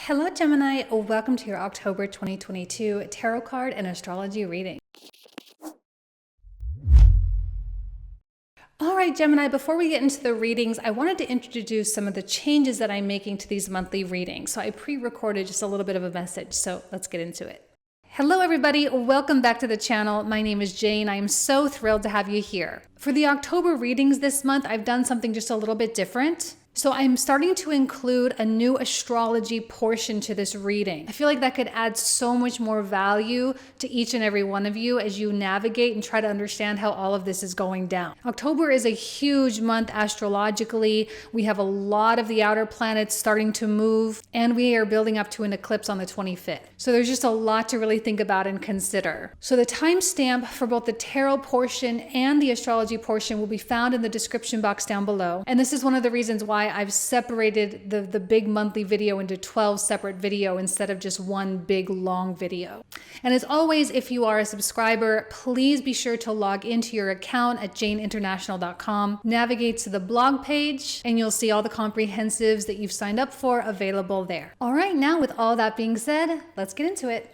Hello Gemini, welcome to your October 2022 tarot card and astrology reading. All right, Gemini, before we get into the readings, I wanted to introduce some of the changes that I'm making to these monthly readings. So I pre-recorded just a little bit of a message, so let's get into it. Hello everybody, welcome back to the channel. My name is Jane. I am so thrilled to have you here. For the October readings this month, I've done something just a little bit different. So I'm starting to include a new astrology portion to this reading. I feel like that could add so much more value to each and every one of you as you navigate and try to understand how all of this is going down. October is a huge month astrologically. We have a lot of the outer planets starting to move, and we are building up to an eclipse on the 25th. So there's just a lot to really think about and consider. So the timestamp for both the tarot portion and the astrology portion will be found in the description box down below. And this is one of the reasons why I've separated the big monthly video into 12 separate videos instead of just one big long video. And as always, if you are a subscriber, please be sure to log into your account at janeinternational.com, navigate to the blog page, and you'll see all the comprehensives that you've signed up for available there. All right, now with all that being said, let's get into it.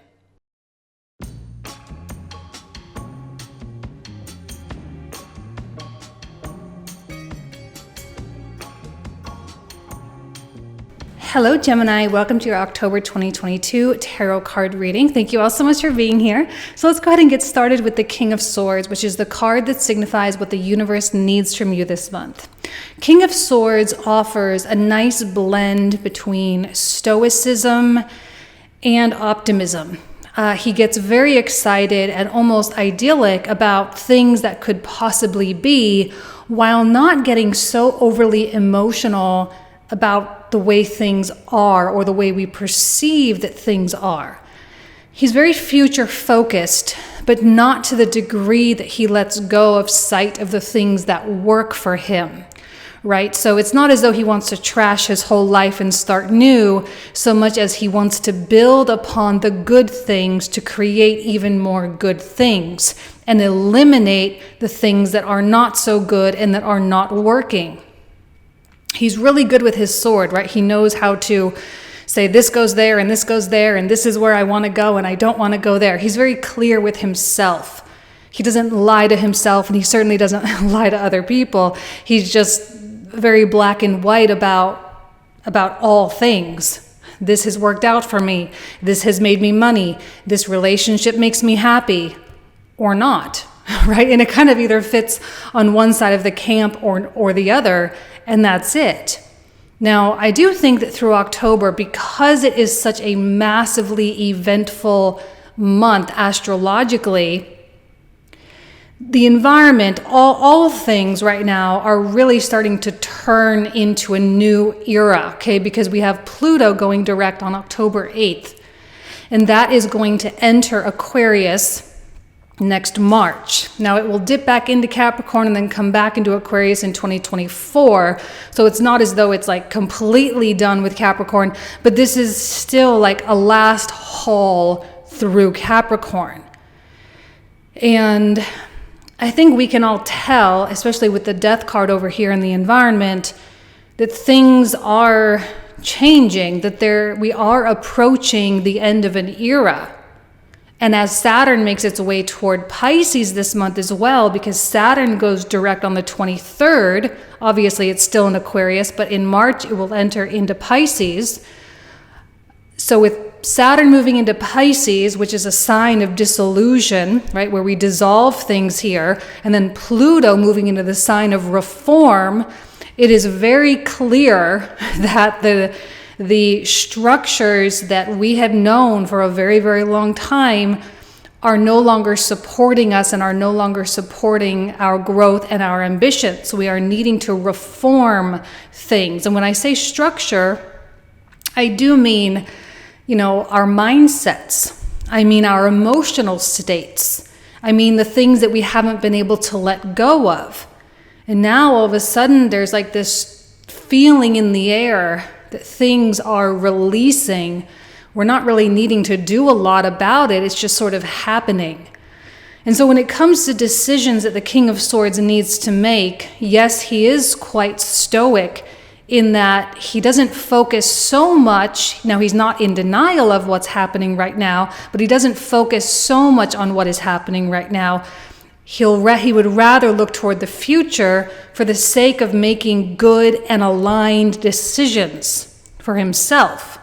Hello Gemini, welcome to your October 2022 tarot card reading. Thank you all so much for being here. So let's go ahead and get started with the King of Swords, which is the card that signifies what the universe needs from you this month. King of Swords offers a nice blend between stoicism and optimism. He gets very excited and almost idyllic about things that could possibly be, while not getting so overly emotional about the way things are or the way we perceive that things are. He's very future focused, but not to the degree that he lets go of sight of the things that work for him, right? So it's not as though he wants to trash his whole life and start new, so much as he wants to build upon the good things to create even more good things and eliminate the things that are not so good and that are not working. He's really good with his sword, right? He knows how to say this goes there and this goes there and this is where I want to go and I don't want to go there. He's very clear with himself. He doesn't lie to himself, and he certainly doesn't lie to other people. He's just very black and white about all things. This has worked out for me. This has made me money. This relationship makes me happy, or not, right? And it kind of either fits on one side of the camp or the other, and that's it. Now, I do think that through October, because it is such a massively eventful month astrologically, the environment, all things right now are really starting to turn into a new era, okay? Because we have Pluto going direct on October 8th, and that is going to enter Aquarius next March. Now it will dip back into Capricorn and then come back into Aquarius in 2024. So it's not as though it's like completely done with Capricorn, but this is still like a last haul through Capricorn. And I think we can all tell, especially with the death card over here in the environment, that things are changing, that we are approaching the end of an era. And as Saturn makes its way toward Pisces this month as well, because Saturn goes direct on the 23rd, obviously it's still in Aquarius, but in March it will enter into Pisces. So with Saturn moving into Pisces, which is a sign of dissolution, right, where we dissolve things here, and then Pluto moving into the sign of reform, it is very clear that the structures that we had known for a very, very long time are no longer supporting us and are no longer supporting our growth and our ambition. So we are needing to reform things. And when I say structure, I do mean, our mindsets. I mean our emotional states. I mean the things that we haven't been able to let go of. And now all of a sudden there's like this feeling in the air that things are releasing. We're not really needing to do a lot about it. It's just sort of happening. And so when it comes to decisions that the King of Swords needs to make, yes, he is quite stoic in that he doesn't focus so much. Now, he's not in denial of what's happening right now, but he doesn't focus so much on what is happening right now. He would rather look toward the future for the sake of making good and aligned decisions for himself.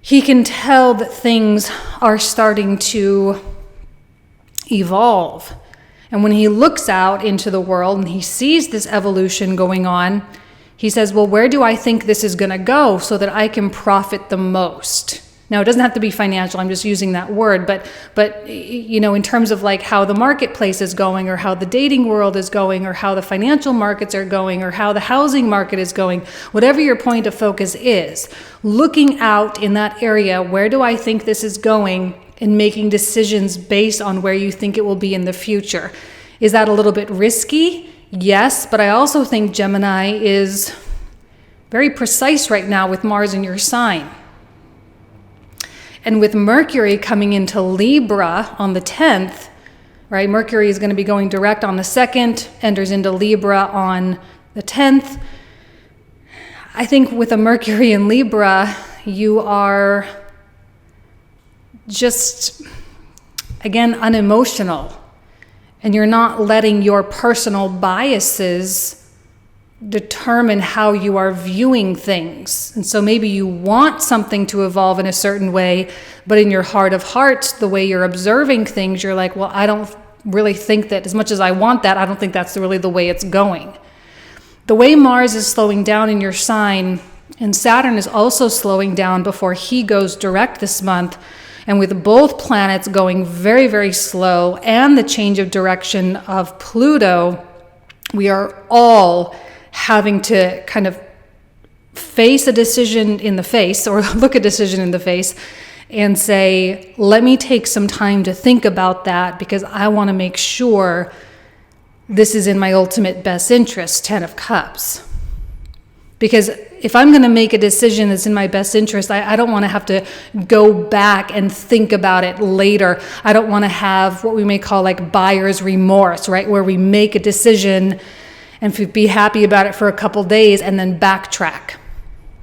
He can tell that things are starting to evolve. And when he looks out into the world and he sees this evolution going on, he says, well, where do I think this is going to go so that I can profit the most? Now, it doesn't have to be financial. I'm just using that word. But in terms of like how the marketplace is going, or how the dating world is going, or how the financial markets are going, or how the housing market is going, whatever your point of focus is, looking out in that area, where do I think this is going, and making decisions based on where you think it will be in the future. Is that a little bit risky? Yes, but I also think Gemini is very precise right now with Mars in your sign. And with Mercury coming into Libra on the 10th, right? Mercury is going to be going direct on the 2nd, enters into Libra on the 10th. I think with a Mercury in Libra, you are just, again, unemotional. And you're not letting your personal biases determine how you are viewing things. And so maybe you want something to evolve in a certain way, but in your heart of hearts, the way you're observing things, you're like, well, I don't really think that, as much as I want that, I don't think that's really the way it's going. The way Mars is slowing down in your sign, and Saturn is also slowing down before he goes direct this month, and with both planets going very, very slow and the change of direction of Pluto, we are all having to kind of face a decision in the face, or look a decision in the face and say, let me take some time to think about that, because I want to make sure this is in my ultimate best interest, 10 of Cups. Because if I'm going to make a decision that's in my best interest, I don't want to have to go back and think about it later. I don't want to have what we may call like buyer's remorse, right? Where we make a decision and be happy about it for a couple days and then backtrack.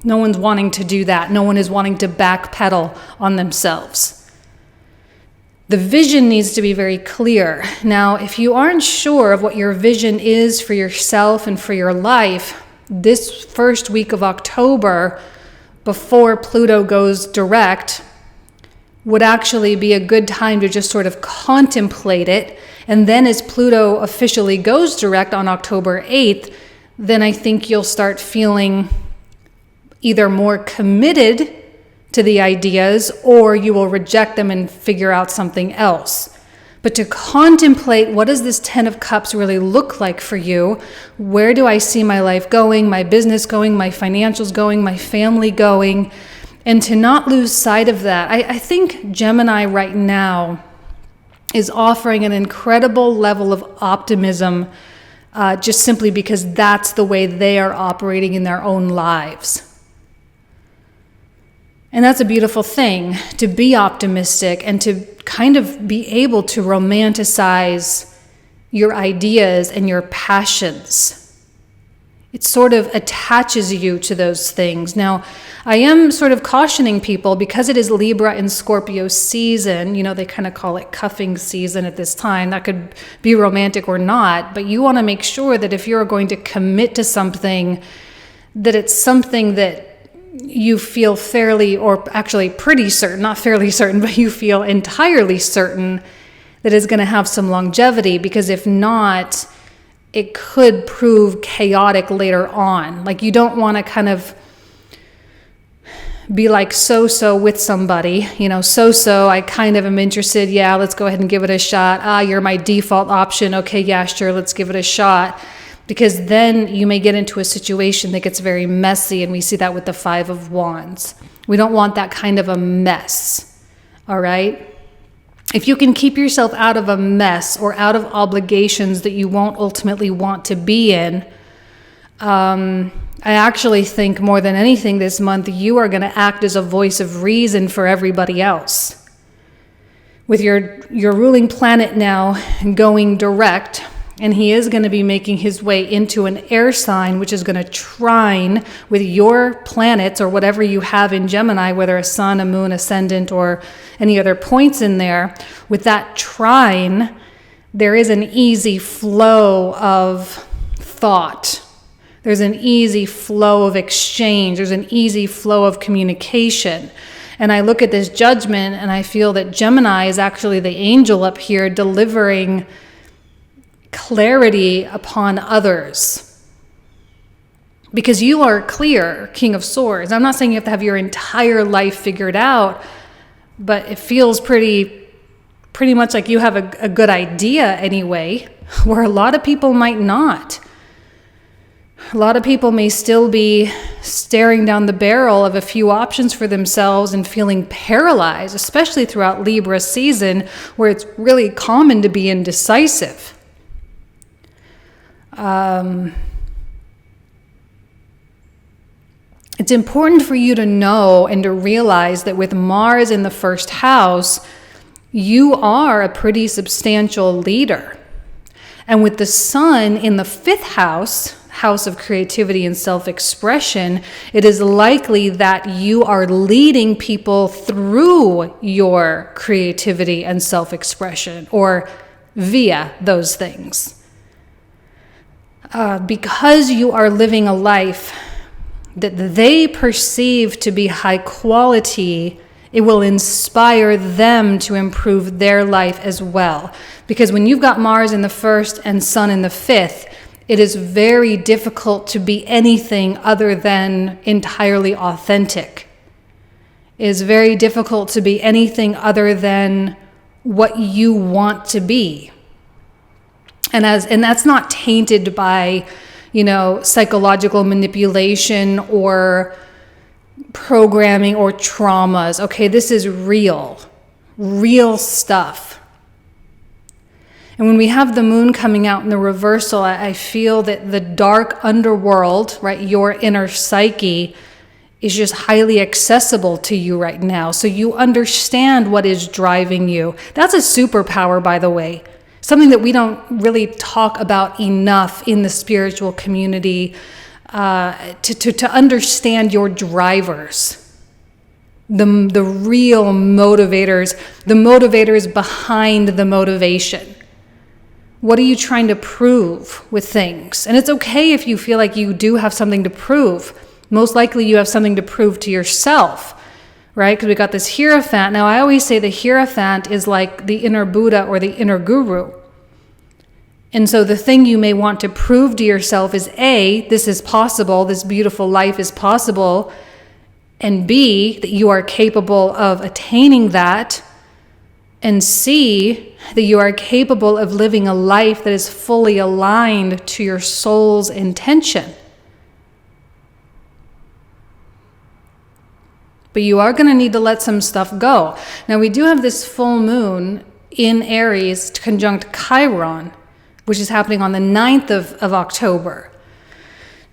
No one's wanting to do that. No one is wanting to backpedal on themselves. The vision needs to be very clear. Now, if you aren't sure of what your vision is for yourself and for your life, this first week of October, before Pluto goes direct, would actually be a good time to just sort of contemplate it. And then as Pluto officially goes direct on October 8th, then I think you'll start feeling either more committed to the ideas, or you will reject them and figure out something else. But to contemplate, what does this 10 of Cups really look like for you? Where do I see my life going, my business going, my financials going, my family going? And to not lose sight of that. I think Gemini right now is offering an incredible level of optimism, just simply because that's the way they are operating in their own lives. And that's a beautiful thing, to be optimistic and to kind of be able to romanticize your ideas and your passions. It sort of attaches you to those things. Now, I am sort of cautioning people, because it is Libra and Scorpio season, they kind of call it cuffing season at this time. That could be romantic or not, but you want to make sure that if you're going to commit to something, that it's something that you feel fairly, or actually pretty certain, not fairly certain, but you feel entirely certain that is going to have some longevity, because if not, it could prove chaotic later on. Like, you don't want to kind of be like so-so with somebody, so-so, I kind of am interested, yeah, let's go ahead and give it a shot. You're my default option, okay, yeah, sure, let's give it a shot. Because then you may get into a situation that gets very messy, and we see that with the 5 of Wands. We don't want that kind of a mess, all right? If you can keep yourself out of a mess or out of obligations that you won't ultimately want to be in, I actually think more than anything this month, you are going to act as a voice of reason for everybody else. With your ruling planet now going direct, And he is going to be making his way into an air sign, which is going to trine with your planets or whatever you have in Gemini, whether a sun, a moon, ascendant, or any other points in there. With that trine, there is an easy flow of thought. There's an easy flow of exchange. There's an easy flow of communication. And I look at this judgment and I feel that Gemini is actually the angel up here delivering clarity upon others. Because you are clear, King of Swords. I'm not saying you have to have your entire life figured out, but it feels pretty much like you have a good idea anyway, where a lot of people might not. A lot of people may still be staring down the barrel of a few options for themselves and feeling paralyzed, especially throughout Libra season, where it's really common to be indecisive. It's important for you to know and to realize that with Mars in the first house, you are a pretty substantial leader. And with the Sun in the fifth house, house of creativity and self-expression, it is likely that you are leading people through your creativity and self-expression, or via those things. Because you are living a life that they perceive to be high quality, it will inspire them to improve their life as well. Because when you've got Mars in the first and Sun in the fifth, it is very difficult to be anything other than entirely authentic. It is very difficult to be anything other than what you want to be. And that's not tainted by, psychological manipulation or programming or traumas. Okay, this is real stuff. And when we have the moon coming out in the reversal, I feel that the dark underworld, right, your inner psyche, is just highly accessible to you right now. So you understand what is driving you. That's a superpower, by the way. Something that we don't really talk about enough in the spiritual community, to understand your drivers, the real motivators, the motivators behind the motivation. What are you trying to prove with things? And it's okay if you feel like you do have something to prove. Most likely you have something to prove to yourself, right? Because we got this Hierophant. Now, I always say the Hierophant is like the inner Buddha or the inner guru. And so the thing you may want to prove to yourself is A, this is possible, this beautiful life is possible, and B, that you are capable of attaining that, and C, that you are capable of living a life that is fully aligned to your soul's intention. But you are going to need to let some stuff go. Now, we do have this full moon in Aries conjunct Chiron, which is happening on the 9th of October.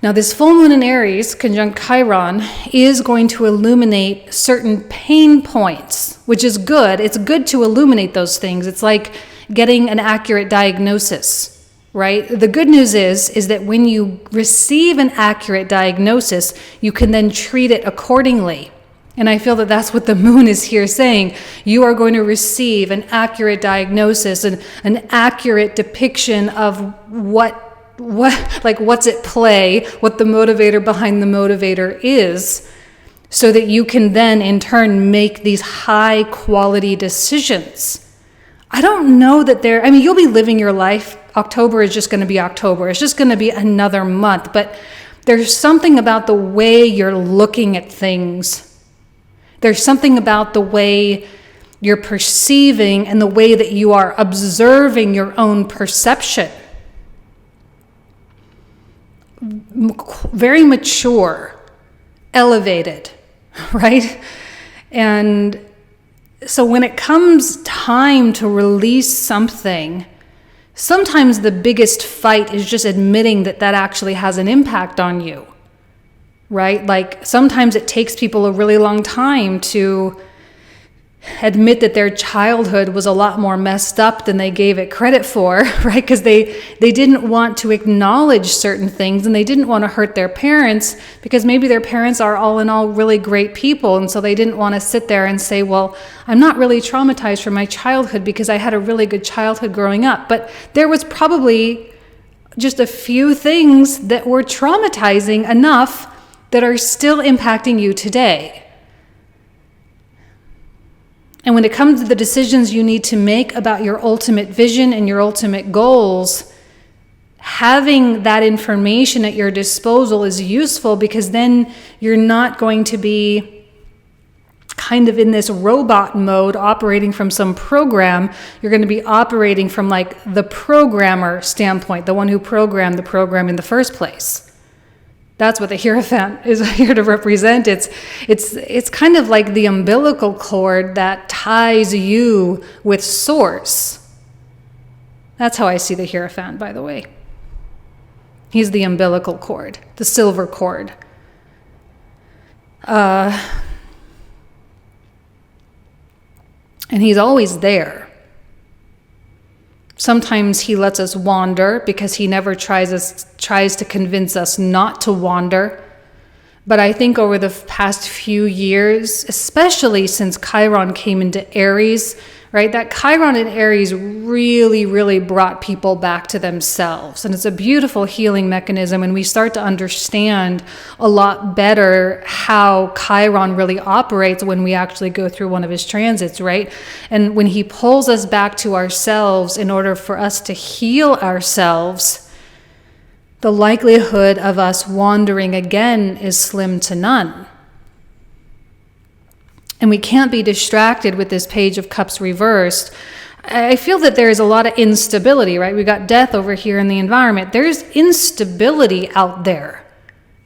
Now, this full moon in Aries conjunct Chiron is going to illuminate certain pain points, which is good. It's good to illuminate those things. It's like getting an accurate diagnosis, right? The good news is that when you receive an accurate diagnosis, you can then treat it accordingly. And I feel that that's what the moon is here saying. You are going to receive an accurate diagnosis and an accurate depiction of what's at play, what the motivator behind the motivator is, so that you can then in turn make these high quality decisions. I don't know that you'll be living your life. October is just going to be October. It's just going to be another month. But there's something about the way you're looking at things. There's something about the way you're perceiving and the way that you are observing your own perception. Very mature, elevated, right? And so when it comes time to release something, sometimes the biggest fight is just admitting that actually has an impact on you. Right? Like sometimes it takes people a really long time to admit that their childhood was a lot more messed up than they gave it credit for, right? Because they didn't want to acknowledge certain things, and they didn't want to hurt their parents because maybe their parents are all in all really great people. And so they didn't want to sit there and say, well, I'm not really traumatized from my childhood because I had a really good childhood growing up. But there was probably just a few things that were traumatizing enough that are still impacting you today. And when it comes to the decisions you need to make about your ultimate vision and your ultimate goals, having that information at your disposal is useful, because then you're not going to be kind of in this robot mode operating from some program. You're going to be operating from like the programmer standpoint, the one who programmed the program in the first place. That's what the Hierophant is here to represent. It's kind of like the umbilical cord that ties you with Source. That's how I see the Hierophant, by the way. He's the umbilical cord, the silver cord. And he's always there. Sometimes he lets us wander because he never tries to convince us not to wander. But I think over the past few years, especially since Chiron came into Aries, right? That Chiron in Aries really, really brought people back to themselves. And it's a beautiful healing mechanism. And we start to understand a lot better how Chiron really operates when we actually go through one of his transits, right? And when he pulls us back to ourselves in order for us to heal ourselves, the likelihood of us wandering again is slim to none. And we can't be distracted with this Page of Cups reversed. I feel that there is a lot of instability, right? We got death over here in the environment. There's instability out there.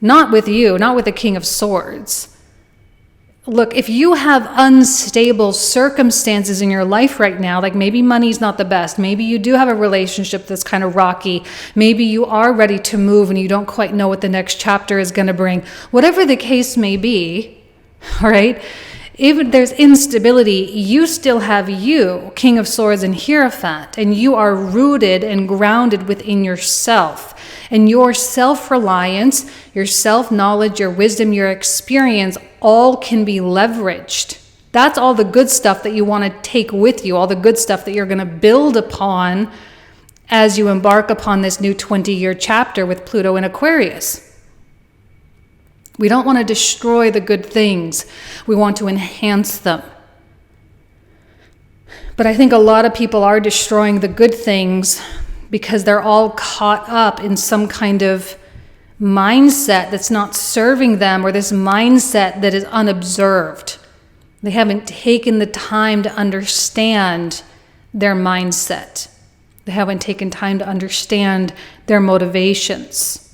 Not with you, not with the King of Swords. Look, if you have unstable circumstances in your life right now, like maybe money's not the best, maybe you do have a relationship that's kind of rocky, maybe you are ready to move and you don't quite know what the next chapter is going to bring, whatever the case may be, all right? Even there's instability, you still have you, King of Swords and Hierophant, and you are rooted and grounded within yourself. And your self-reliance, your self-knowledge, your wisdom, your experience, all can be leveraged. That's all the good stuff that you want to take with you, all the good stuff that you're going to build upon as you embark upon this new 20-year chapter with Pluto in Aquarius. We don't want to destroy the good things. We want to enhance them. But I think a lot of people are destroying the good things because they're all caught up in some kind of mindset that's not serving them, or this mindset that is unobserved. They haven't taken the time to understand their mindset. They haven't taken time to understand their motivations.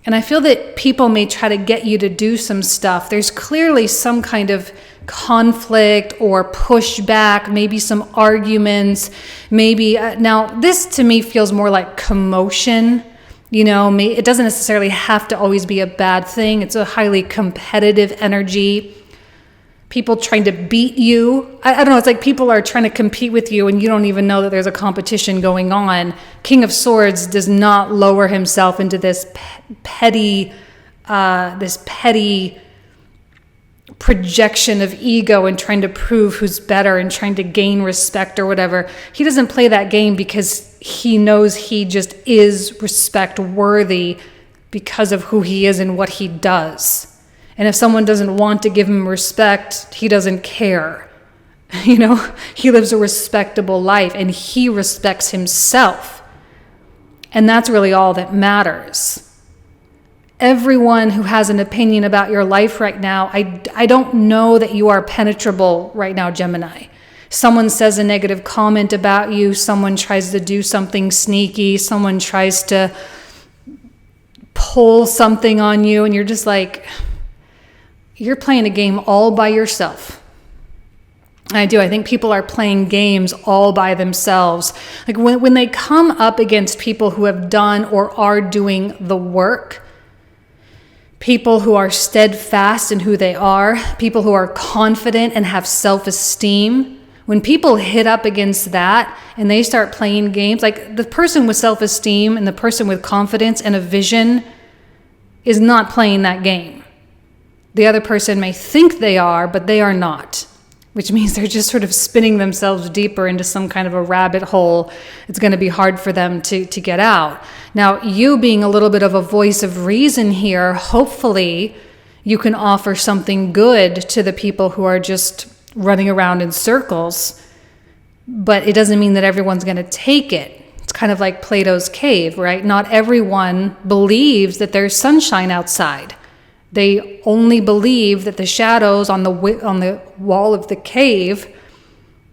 And I feel that people may try to get you to do some stuff. There's clearly some kind of conflict or pushback, maybe some arguments, maybe. Now, this to me feels more like commotion. You know, it doesn't necessarily have to always be a bad thing. It's a highly competitive energy. People trying to beat you. I don't know, it's like people are trying to compete with you and you don't even know that there's a competition going on. King of Swords does not lower himself into this petty projection of ego and trying to prove who's better and trying to gain respect or whatever. He doesn't play that game because he knows he just is respect worthy because of who he is and what he does. And if someone doesn't want to give him respect, he doesn't care. You know, he lives a respectable life and he respects himself. And that's really all that matters. Everyone who has an opinion about your life right now, I don't know that you are penetrable right now, Gemini. Someone says a negative comment about you, someone tries to do something sneaky, someone tries to pull something on you, and you're just like, you're playing a game all by yourself. I think people are playing games all by themselves. Like when they come up against people who have done or are doing the work, people who are steadfast in who they are, people who are confident and have self-esteem. When people hit up against that and they start playing games, like the person with self-esteem and the person with confidence and a vision is not playing that game. The other person may think they are, but they are not, which means they're just sort of spinning themselves deeper into some kind of a rabbit hole. It's going to be hard for them to get out. Now, you being a little bit of a voice of reason here, hopefully you can offer something good to the people who are just running around in circles, but it doesn't mean that everyone's going to take it. It's kind of like Plato's cave, right? Not everyone believes that there's sunshine outside. They only believe that the shadows on the wall of the cave,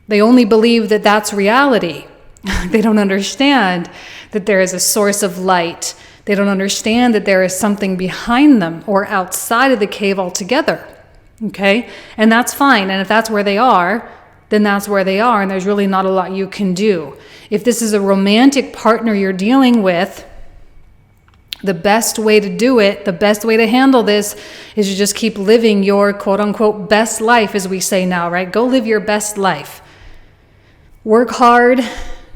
they only believe that that's reality. They don't understand that there is a source of light. They don't understand that there is something behind them or outside of the cave altogether. Okay? And that's fine. And if that's where they are, then that's where they are. And there's really not a lot you can do. If this is a romantic partner you're dealing with, the best way to do it, the best way to handle this is to just keep living your quote unquote best life, as we say now, right? Go live your best life. Work hard,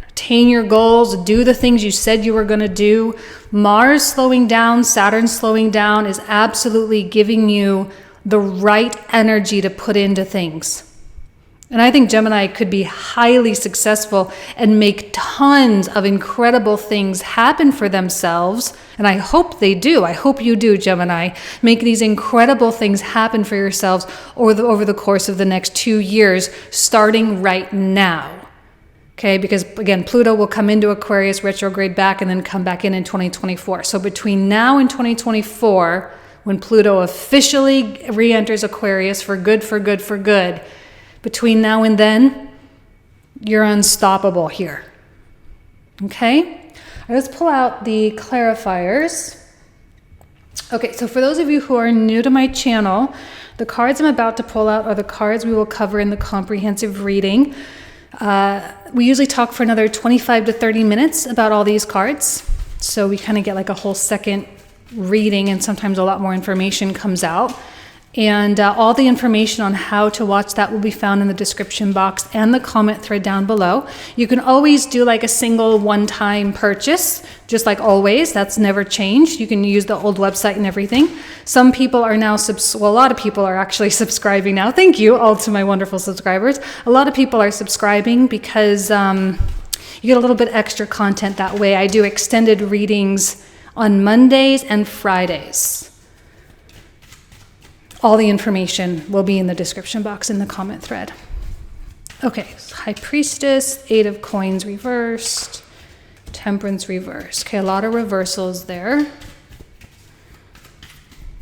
attain your goals, do the things you said you were going to do. Mars slowing down, Saturn slowing down is absolutely giving you the right energy to put into things. And I think Gemini could be highly successful and make tons of incredible things happen for themselves. And I hope they do. I hope you do, Gemini. Make these incredible things happen for yourselves over the course of the next 2 years, starting right now. Okay, because again, Pluto will come into Aquarius, retrograde back, and then come back in 2024. So between now and 2024, when Pluto officially re-enters Aquarius for good, between now and then, you're unstoppable here. Okay? All right, let's pull out the clarifiers. Okay, so for those of you who are new to my channel, the cards I'm about to pull out are the cards we will cover in the comprehensive reading. We usually talk for another 25 to 30 minutes about all these cards. So we kind of get like a whole second reading, and sometimes a lot more information comes out. And all the information on how to watch that will be found in the description box and the comment thread down below. You can always do like a single one-time purchase, just like always. That's never changed. You can use the old website and everything. Some people are now, a lot of people are actually subscribing now. Thank you all to my wonderful subscribers. A lot of people are subscribing because you get a little bit extra content that way. I do extended readings on Mondays and Fridays. All the information will be in the description box in the comment thread. Okay, High Priestess, Eight of Coins reversed, Temperance reversed. Okay, a lot of reversals there.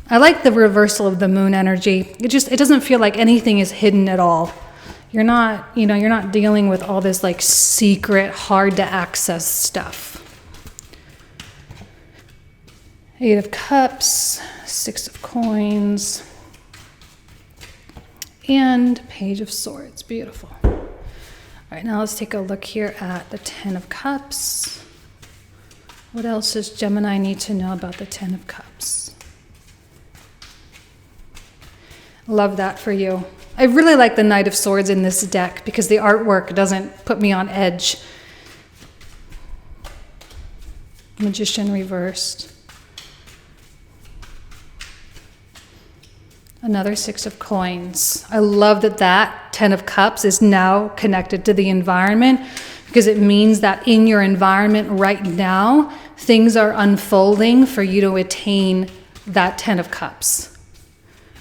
I like the reversal of the moon energy. It doesn't feel like anything is hidden at all. You're not dealing with all this like secret, hard to access stuff. Eight of Cups, Six of Coins, and Page of Swords. Beautiful. All right, now let's take a look here at the Ten of Cups. What else does Gemini need to know about the Ten of Cups? Love that for you. I really like the Knight of Swords in this deck because the artwork doesn't put me on edge. Magician reversed. Another Six of Coins. I love that Ten of Cups is now connected to the environment, because it means that in your environment right now, things are unfolding for you to attain that Ten of Cups.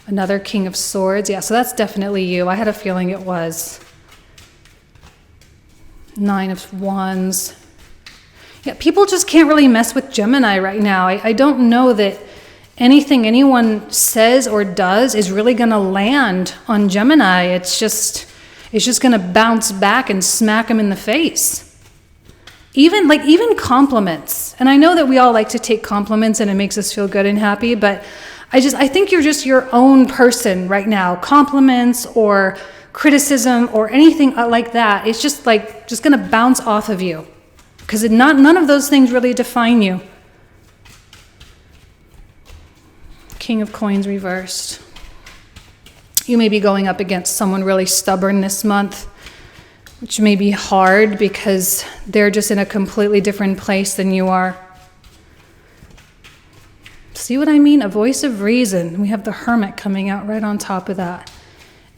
Another King of Swords. Yeah, so that's definitely you. I had a feeling it was. Nine of Wands. Yeah, people just can't really mess with Gemini right now. I don't know that anything anyone says or does is really going to land on Gemini. It's just going to bounce back and smack them in the face. Even compliments. And I know that we all like to take compliments and it makes us feel good and happy, but I think you're just your own person right now. Compliments or criticism or anything like that, it's just going to bounce off of you, because none of those things really define you. King of Coins reversed. You may be going up against someone really stubborn this month, which may be hard because they're just in a completely different place than you are. See what I mean? A voice of reason. We have the Hermit coming out right on top of that.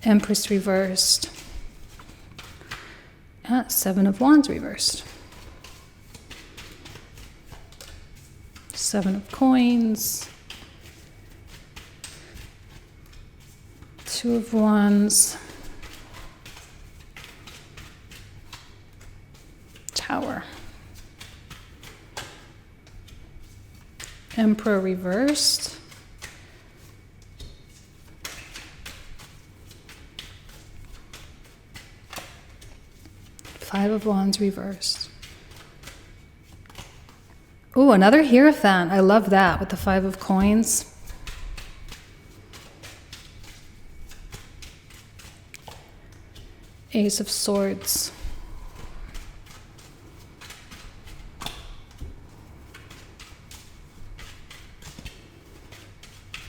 Empress reversed. Seven of Wands reversed. Seven of Coins. Two of Wands. Tower. Emperor reversed. Five of Wands reversed. Ooh, another Hierophant. I love that with the Five of Coins. Ace of Swords.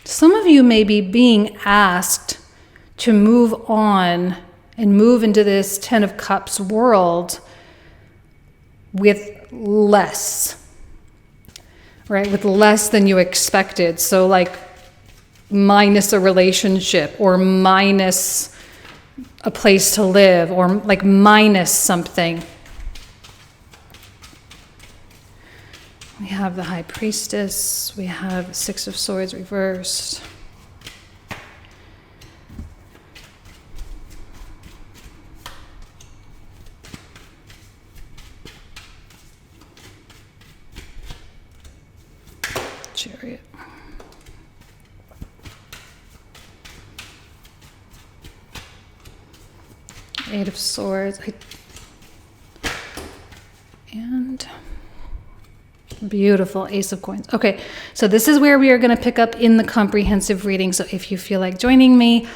Some of you may be being asked to move on and move into this Ten of Cups world with less, right? With less than you expected. So like minus a relationship or minus a place to live or like minus something. We have the High Priestess. We have Six of Swords reversed. Chariot. Eight of Swords. And beautiful Ace of Coins. Okay, so this is where we are going to pick up in the comprehensive reading. So if you feel like joining me,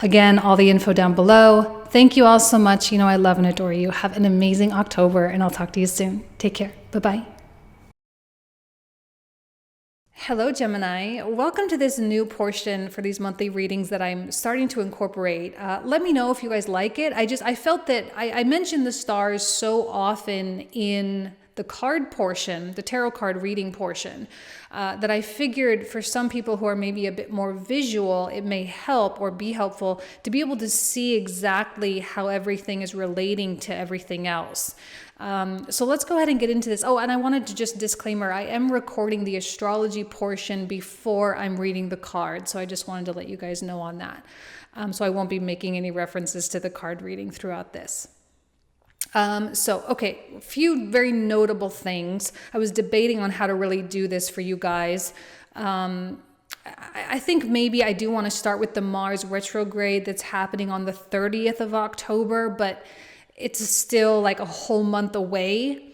again, all the info down below. Thank you all so much. You know I love and adore you. Have an amazing October, and I'll talk to you soon. Take care. Bye-bye. Hello, Gemini. Welcome to this new portion for these monthly readings that I'm starting to incorporate. Let me know if you guys like it. I felt that I mentioned the stars so often in the card portion, the tarot card reading portion, that I figured for some people who are maybe a bit more visual, it may help or be helpful to be able to see exactly how everything is relating to everything else. So let's go ahead and get into this. Oh, and I wanted to just disclaimer, I am recording the astrology portion before I'm reading the card. So I just wanted to let you guys know on that. So I won't be making any references to the card reading throughout this. Okay, a few very notable things. I was debating on how to really do this for you guys. I think maybe I do want to start with the Mars retrograde that's happening on the 30th of October, but it's still like a whole month away.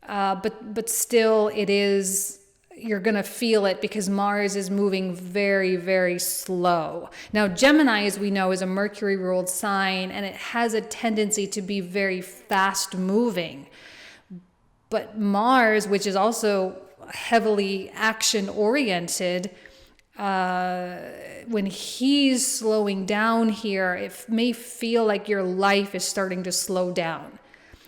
But still it is, you're going to feel it because Mars is moving very, very slow. Now, Gemini, as we know, is a Mercury ruled sign, and it has a tendency to be very fast moving. But Mars, which is also heavily action oriented, when he's slowing down here, it may feel like your life is starting to slow down.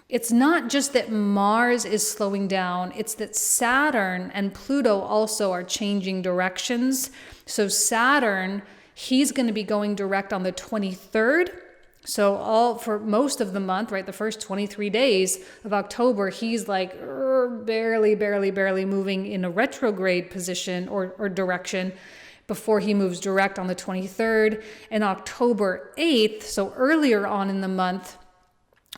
It's not just that Mars is slowing down, it's that Saturn and Pluto also are changing directions. So Saturn, he's going to be going direct on the 23rd. So all for most of the month, right, the first 23 days of October, he's like barely moving in a retrograde position or direction before he moves direct on the 23rd. And October 8th, so earlier on in the month,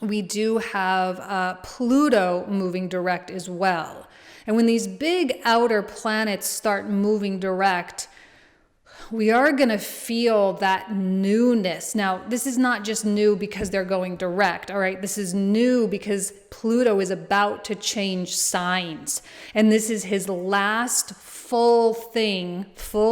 we do have Pluto moving direct as well. And when these big outer planets start moving direct, we are going to feel that newness. Now, this is not just new because they're going direct, all right? This is new because Pluto is about to change signs. And this is his last full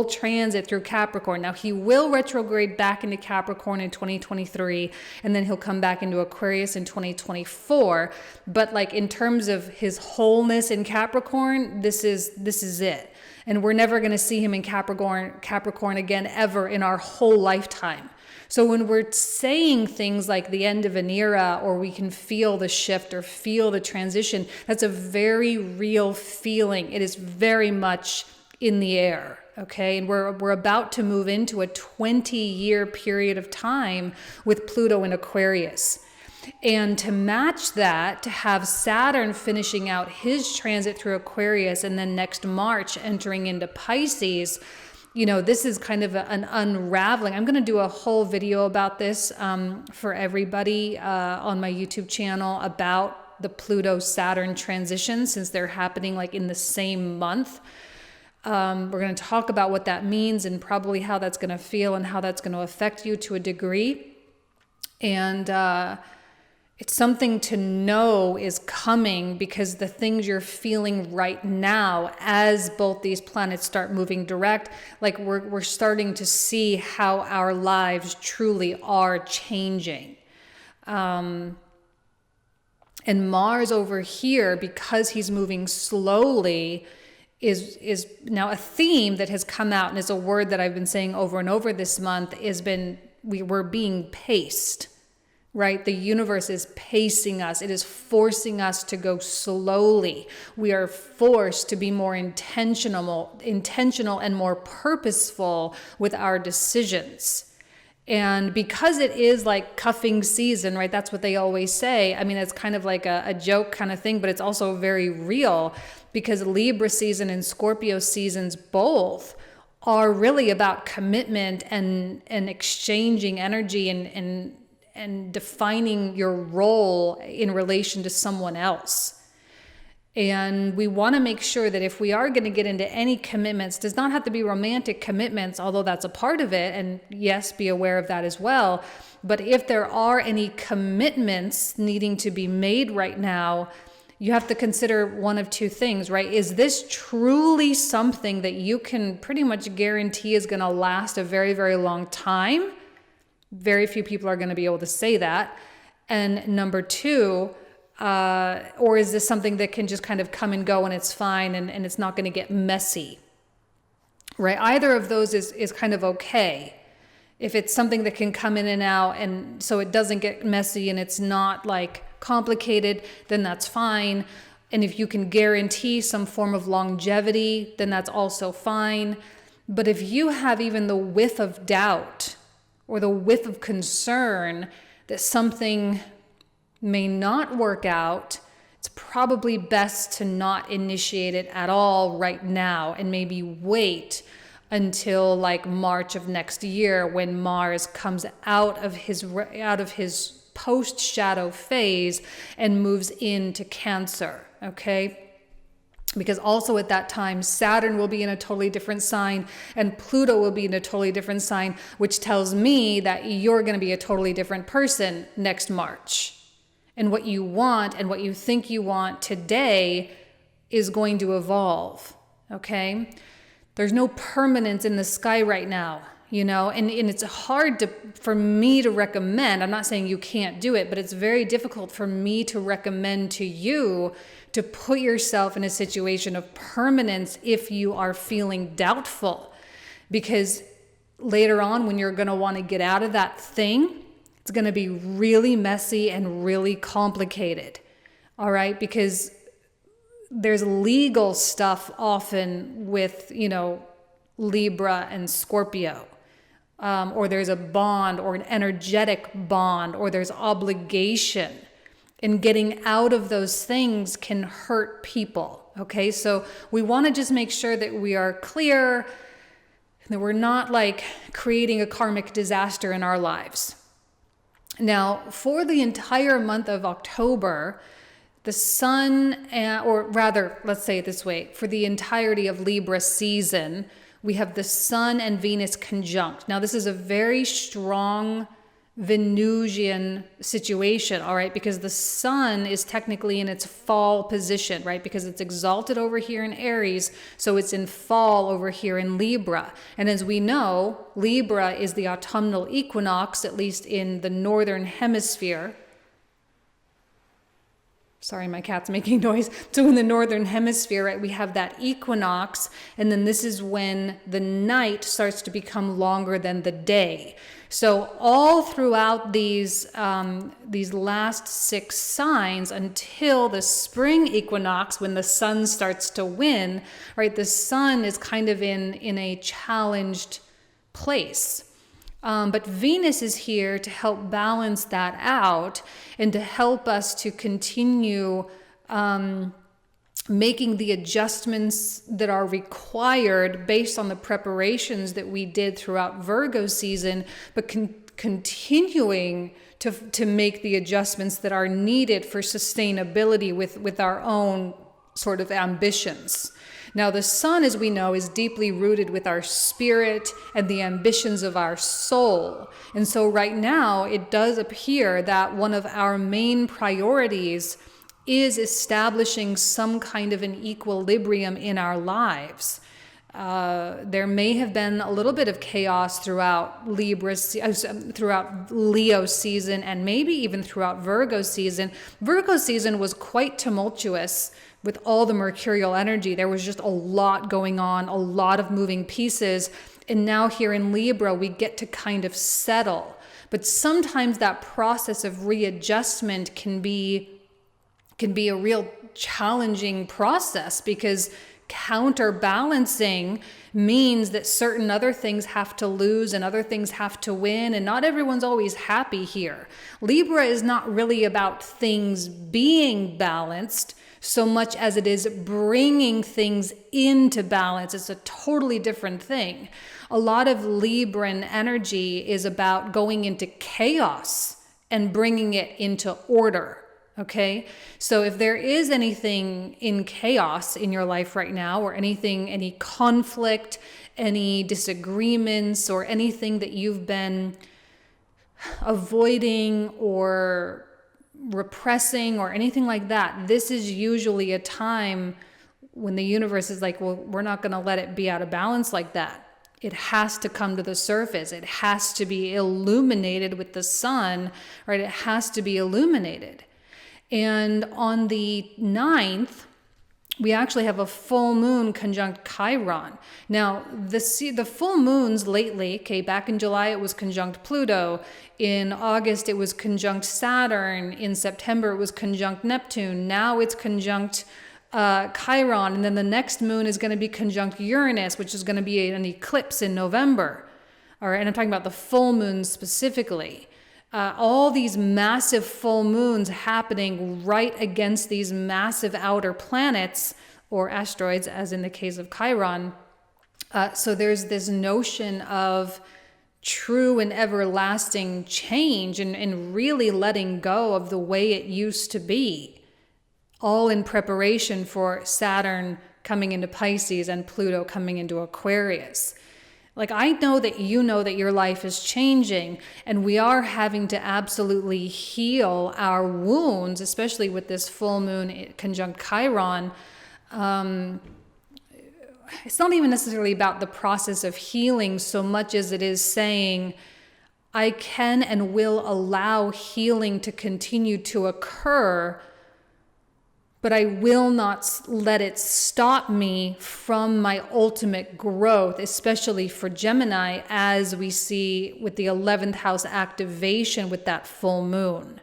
transit through Capricorn. Now, he will retrograde back into Capricorn in 2023, and then he'll come back into Aquarius in 2024. But like in terms of his wholeness in Capricorn, this is it. And we're never going to see him in Capricorn again ever in our whole lifetime. So when we're saying things like the end of an era, or we can feel the shift or feel the transition, that's a very real feeling. It is very much in the air, okay? And we're about to move into a 20-year period of time with Pluto in Aquarius. And to match that, to have Saturn finishing out his transit through Aquarius and then next March entering into Pisces, this is kind of an unraveling. I'm going to do a whole video about this for everybody on my YouTube channel about the Pluto-Saturn transition, since they're happening like in the same month. We're going to talk about what that means and probably how that's going to feel and how that's going to affect you to a degree. And it's something to know is coming, because the things you're feeling right now as both these planets start moving direct, like we're starting to see how our lives truly are changing. And Mars over here, because he's moving slowly, is now a theme that has come out, and is a word that I've been saying over and over this month, we're being paced. Right? The universe is pacing us. It is forcing us to go slowly. We are forced to be more intentional and more purposeful with our decisions. And because it is like cuffing season, right? That's what they always say. I mean, it's kind of like a joke kind of thing, but it's also very real, because Libra season and Scorpio seasons both are really about commitment and exchanging energy and defining your role in relation to someone else. And we want to make sure that if we are going to get into any commitments, does not have to be romantic commitments, although that's a part of it, and yes, be aware of that as well. But if there are any commitments needing to be made right now, you have to consider one of two things, right? Is this truly something that you can pretty much guarantee is going to last a very, very long time? Very few people are going to be able to say that. And number two, or is this something that can just kind of come and go and it's fine and it's not going to get messy, right? Either of those is kind of okay. If it's something that can come in and out and so it doesn't get messy and it's not like complicated, then that's fine. And if you can guarantee some form of longevity, then that's also fine. But if you have even the whiff of doubt or the whiff of concern that something may not work out, it's probably best to not initiate it at all right now and maybe wait until like March of next year, when Mars comes out of his post-shadow phase and moves into Cancer, okay? Because also at that time, Saturn will be in a totally different sign and Pluto will be in a totally different sign, which tells me that you're going to be a totally different person next March. And what you want and what you think you want today is going to evolve, okay? There's no permanence in the sky right now, and it's hard for me to recommend. I'm not saying you can't do it, but it's very difficult for me to recommend to you to put yourself in a situation of permanence if you are feeling doubtful, because later on when you're going to want to get out of that thing, it's going to be really messy and really complicated. All right, because there's legal stuff often with, Libra and Scorpio, or there's a bond or an energetic bond, or there's obligation. And getting out of those things can hurt people, okay? So we want to just make sure that we are clear, and that we're not like creating a karmic disaster in our lives. Now, for the entire month of October, the sun, or rather, let's say it this way, for the entirety of Libra season, we have the sun and Venus conjunct. Now, this is a very strong Venusian situation, all right, because the sun is technically in its fall position, right, because it's exalted over here in Aries, so it's in fall over here in Libra. And as we know, Libra is the autumnal equinox, at least in the northern hemisphere. Sorry, my cat's making noise. So in the northern hemisphere, right, we have that equinox, and then this is when the night starts to become longer than the day. So all throughout these last 6 signs until the spring equinox, when the sun starts to win, right, the sun is kind of in a challenged place. But Venus is here to help balance that out and to help us to continue making the adjustments that are required based on the preparations that we did throughout Virgo season, but continuing to make the adjustments that are needed for sustainability with our own sort of ambitions. Now, the sun, as we know, is deeply rooted with our spirit and the ambitions of our soul. And so right now, it does appear that one of our main priorities is establishing some kind of an equilibrium in our lives. There may have been a little bit of chaos throughout throughout Leo season, and maybe even throughout Virgo season. Virgo season was quite tumultuous with all the mercurial energy. There was just a lot going on, a lot of moving pieces. And now here in Libra, we get to kind of settle. But sometimes that process of readjustment can be a real challenging process, because counterbalancing means that certain other things have to lose and other things have to win, and not everyone's always happy here. Libra is not really about things being balanced so much as it is bringing things into balance. It's a totally different thing. A lot of Libran energy is about going into chaos and bringing it into order. Okay, so if there is anything in chaos in your life right now, or any conflict, any disagreements, or anything that you've been avoiding or repressing or anything like that, this is usually a time when the universe is like, well, we're not going to let it be out of balance like that. It has to come to the surface. It has to be illuminated with the sun, right? It has to be illuminated. And on the 9th, we actually have a full moon conjunct Chiron. Now, the full moons lately, okay, back in July, it was conjunct Pluto. In August, it was conjunct Saturn. In September, it was conjunct Neptune. Now it's conjunct Chiron. And then the next moon is going to be conjunct Uranus, which is going to be an eclipse in November. All right, and I'm talking about the full moon specifically. All these massive full moons happening right against these massive outer planets or asteroids, as in the case of Chiron. So there's this notion of true and everlasting change and really letting go of the way it used to be, all in preparation for Saturn coming into Pisces and Pluto coming into Aquarius. Like, I know that you know that your life is changing, and we are having to absolutely heal our wounds, especially with this full moon conjunct Chiron. It's not even necessarily about the process of healing so much as it is saying, I can and will allow healing to continue to occur, but I will not let it stop me from my ultimate growth, especially for Gemini, as we see with the 11th house activation with that full moon.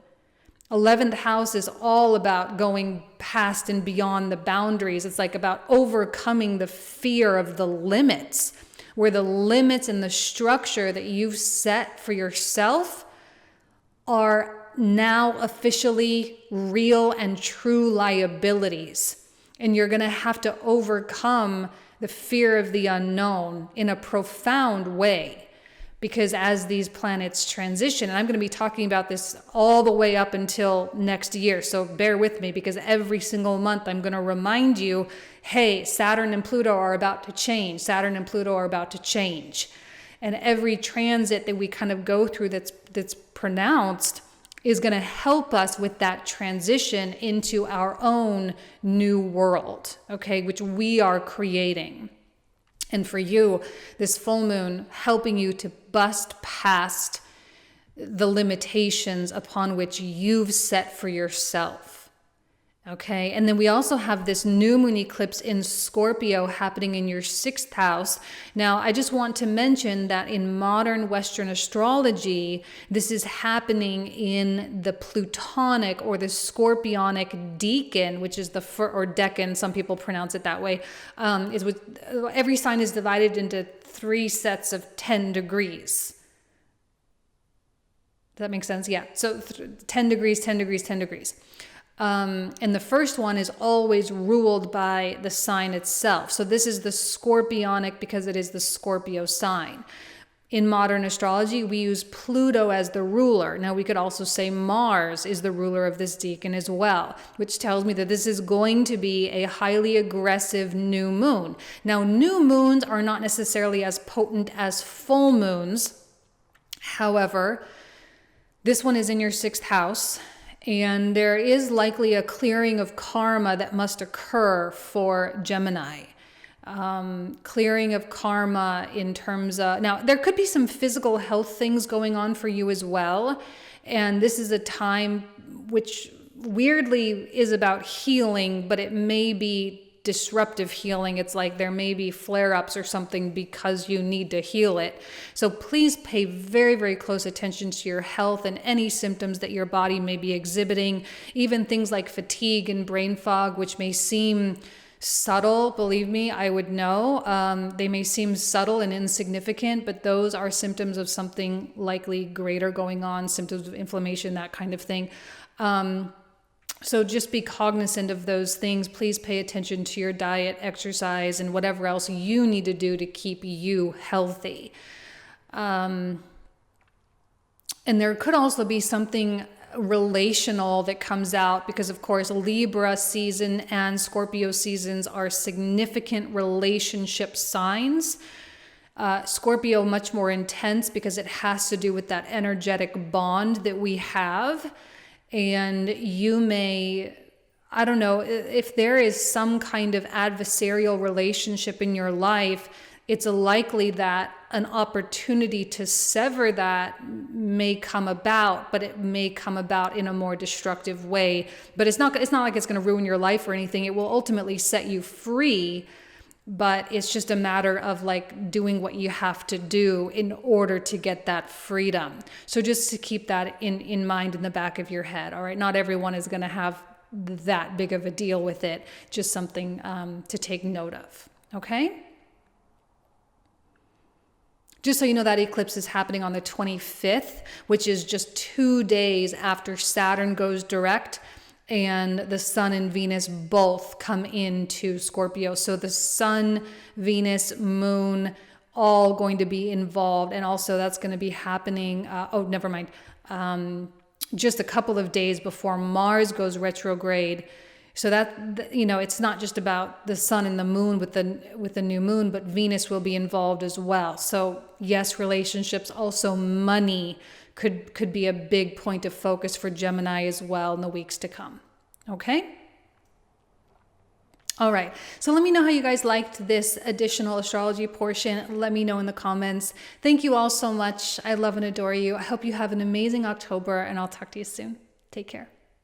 11th house is all about going past and beyond the boundaries. It's like about overcoming the fear of the limits, where the limits and the structure that you've set for yourself are now officially real and true liabilities. And you're going to have to overcome the fear of the unknown in a profound way, because as these planets transition, and I'm going to be talking about this all the way up until next year, so bear with me, because every single month I'm going to remind you, hey, Saturn and Pluto are about to change. Saturn and Pluto are about to change. And every transit that we kind of go through that's pronounced is going to help us with that transition into our own new world, okay, which we are creating. And for you, this full moon helping you to bust past the limitations upon which you've set for yourself. Okay, and then we also have this new moon eclipse in Scorpio happening in your 6th house. Now, I just want to mention that in modern Western astrology, this is happening in the Plutonic or the Scorpionic decan, which is or decan, some people pronounce it that way. Every sign is divided into 3 sets of 10 degrees. Does that make sense? Yeah, so 10 degrees, 10 degrees, 10 degrees. And the first one is always ruled by the sign itself. So this is the Scorpionic because it is the Scorpio sign. In modern astrology, we use Pluto as the ruler. Now, we could also say Mars is the ruler of this decan as well, which tells me that this is going to be a highly aggressive new moon. Now, new moons are not necessarily as potent as full moons. However, this one is in your 6th house. And there is likely a clearing of karma that must occur for Gemini. Clearing of karma in terms of, now there could be some physical health things going on for you as well. And this is a time which weirdly is about healing, but it may be disruptive healing. It's like there may be flare-ups or something because you need to heal it. So please pay very, very close attention to your health and any symptoms that your body may be exhibiting. Even things like fatigue and brain fog, which may seem subtle, believe me, I would know. They may seem subtle and insignificant, but those are symptoms of something likely greater going on, symptoms of inflammation, that kind of thing. So just be cognizant of those things. Please pay attention to your diet, exercise, and whatever else you need to do to keep you healthy. And there could also be something relational that comes out because, of course, Libra season and Scorpio seasons are significant relationship signs. Scorpio much more intense because it has to do with that energetic bond that we have. And you may, I don't know, if there is some kind of adversarial relationship in your life, it's likely that an opportunity to sever that may come about, but it may come about in a more destructive way. But it's not like it's going to ruin your life or anything. It will ultimately set you free, but it's just a matter of like doing what you have to do in order to get that freedom. So just to keep that in mind in the back of your head. All right. Not everyone is going to have that big of a deal with it. Just something to take note of. Okay. Just so you know, that eclipse is happening on the 25th, which is just 2 days after Saturn goes direct. And the Sun and Venus both come into Scorpio. So the Sun, Venus, Moon, all going to be involved. And also that's going to be happening, just a couple of days before Mars goes retrograde. So that, you know, it's not just about the Sun and the Moon with the new moon, but Venus will be involved as well. So yes, relationships, also money could be a big point of focus for Gemini as well in the weeks to come. Okay? All right. So let me know how you guys liked this additional astrology portion. Let me know in the comments. Thank you all so much. I love and adore you. I hope you have an amazing October, and I'll talk to you soon. Take care.